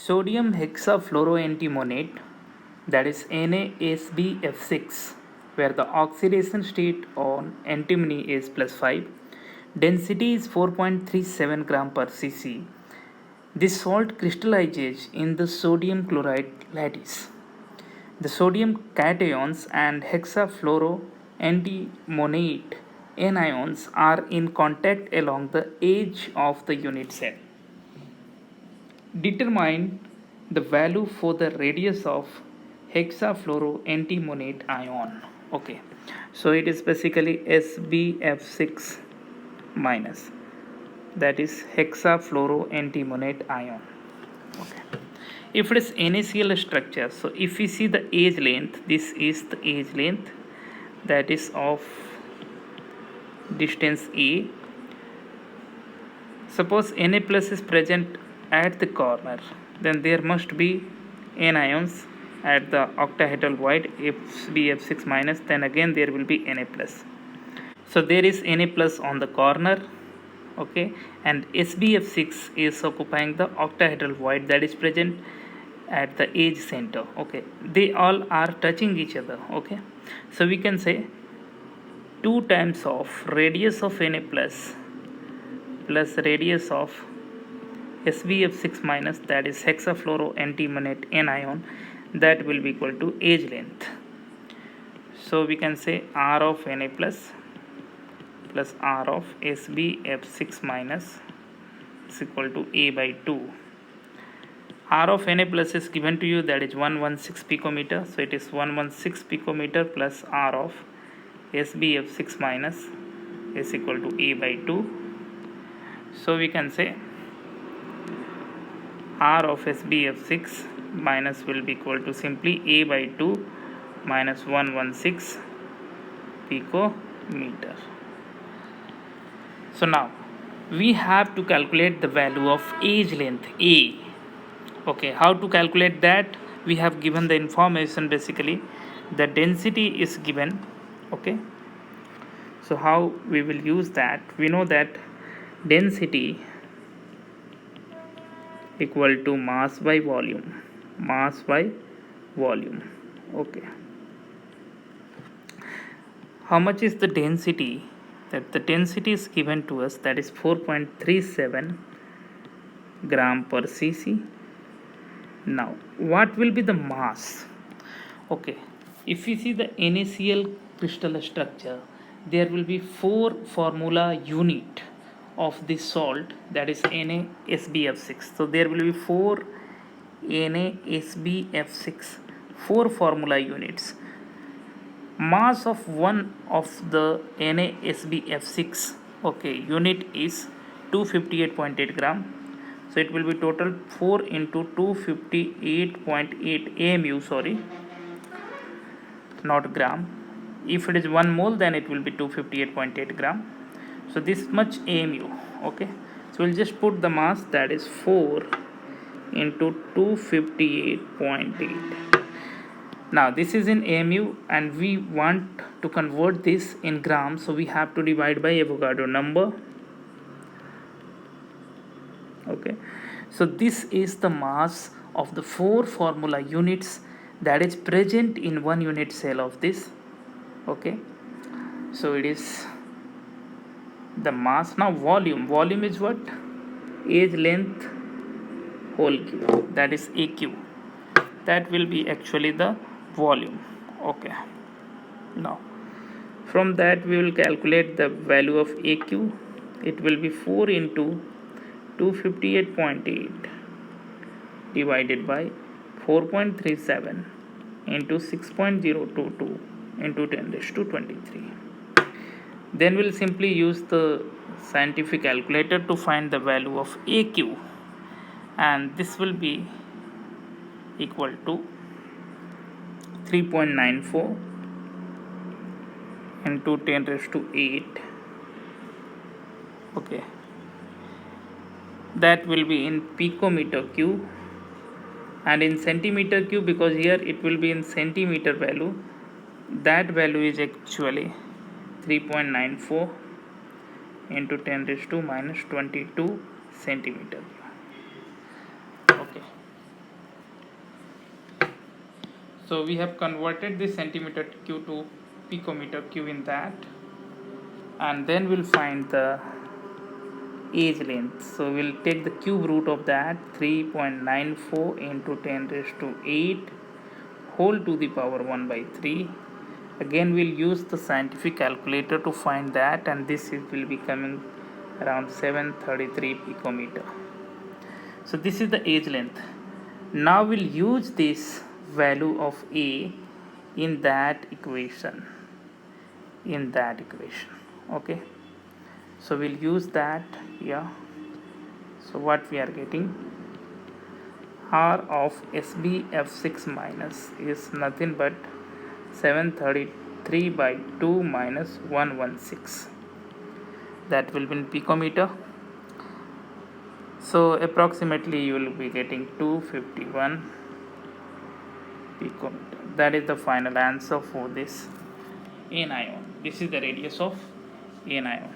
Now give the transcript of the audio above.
Sodium hexafluoroantimonate, that is NaSbF6, where the oxidation state on antimony is +5, density is 4.37 gram per cc. This salt crystallizes in the sodium chloride lattice. The sodium cations and hexafluoroantimonate anions are in contact along the edge of the unit cell. Determine the value for the radius of hexafluoroantimonate ion. Okay, so it is basically SbF6 minus, that is hexafluoroantimonate ion. Okay, if it is NaCl structure, so if we see the edge length, this is the edge length, that is of distance A. Suppose Na plus is present at the corner, then there must be anions at the octahedral void SbF6 minus, then again there will be Na plus. So there is Na plus on the corner, okay, and SbF6 is occupying the octahedral void that is present at the edge center. Okay, they all are touching each other. Okay, so we can say 2 times of radius of Na plus radius of SbF6 minus, that is hexafluoroantimonate anion, that will be equal to edge length. So we can say R of Na plus R of SbF6 minus is equal to A by 2. R of Na plus is given to you, that is 116 picometer, so it is 116 picometer plus R of SbF6 minus is equal to A by 2. So we can say R of SbF6 minus will be equal to simply A by 2 minus 116 picometer. So now we have to calculate the value of edge length A. Okay, how to calculate that? We have given the information, basically the density is given. Okay, so how we will use that? We know that density equal to mass by volume. Okay, how much is the density? That the density is given to us, that is 4.37 gram per cc. Now what will be the mass? Okay, if we see the NaCl crystal structure, there will be 4 formula unit of this salt, that is NaSbF6. So there will be 4 NaSbF6, 4 formula units. Mass of one of the NaSbF6, okay, unit is 258.8 gram. So it will be total 4 into 258.8 AMU, sorry, not gram. If it is 1 mole, then it will be 258.8 gram. So this much AMU. Okay, so we'll just put the mass, that is 4 into 258.8. now this is in AMU and we want to convert this in grams, so we have to divide by Avogadro number. Okay, so this is the mass of the 4 formula units that is present in 1 unit cell of this. Okay, so it is the mass. Now volume is what? Edge length whole cube, that is AQ. That will be actually the volume. Okay, now from that we will calculate the value of AQ. It will be 4 into 258.8 divided by 4.37 into 6.022 into 10 raised to 23. Then we'll simply use the scientific calculator to find the value of AQ, and this will be equal to 3.94 into 10 raised to 8. Okay, that will be in picometer cube, and in centimeter cube, because here it will be in centimeter value, that value is actually 3.94 into 10 raised to minus 22 centimeter. Okay, So we have converted the centimeter cube to picometer cube in that, and then we'll find the edge length. So we'll take the cube root of that, 3.94 into 10 raised to 8 whole to the power 1 by 3. Again we'll use the scientific calculator to find that, and this will be coming around 733 picometer. So this is the edge length. Now we'll use this value of A in that equation. Okay, so we'll use that here. So what we are getting, R of SBF6 minus is nothing but 733 by 2 minus 116. That will be in picometer. So approximately you will be getting 251 picometer. That is the final answer for this anion. This is the radius of anion.